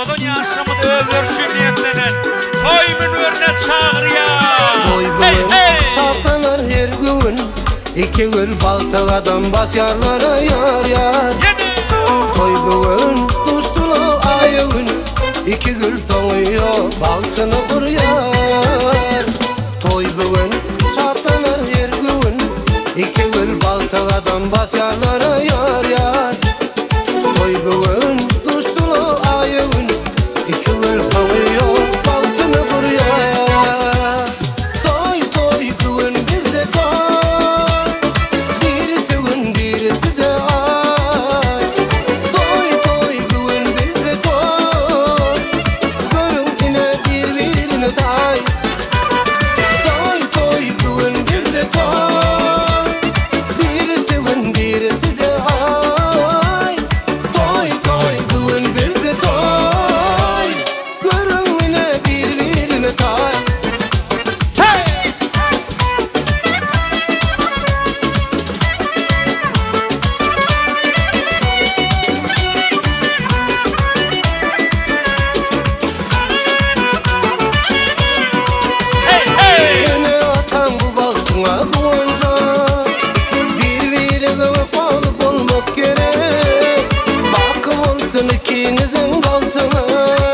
Odun yaşamı öldürsün niyetlenen toy münörüne çağırıyor. Toy bugün saptanar her gün, iki gül baltagadan batyarlara yar yar. Toy bugün düştülo ayın, iki gül soğuyor baltını kuryar. Toy bugün saptanar her gün, iki gül baltagadan batyarlara yar yar. Toy bugün düştülo ayın, iki gül soğuyor baltını kuryar. Toy toy bugün bizde toy, birisi gün birisi de ay. Toy toy bugün bizde toy, görün yine birbirine tay. Toy toy bugün bizde toy, birisi gün birisi de ay. Toy toy bugün bizde toy, görün yine birbirine tay. Yine atan bu baltına koyunca birbirine bağlı olmak gerek. Bakım olsun ikinizin baltına.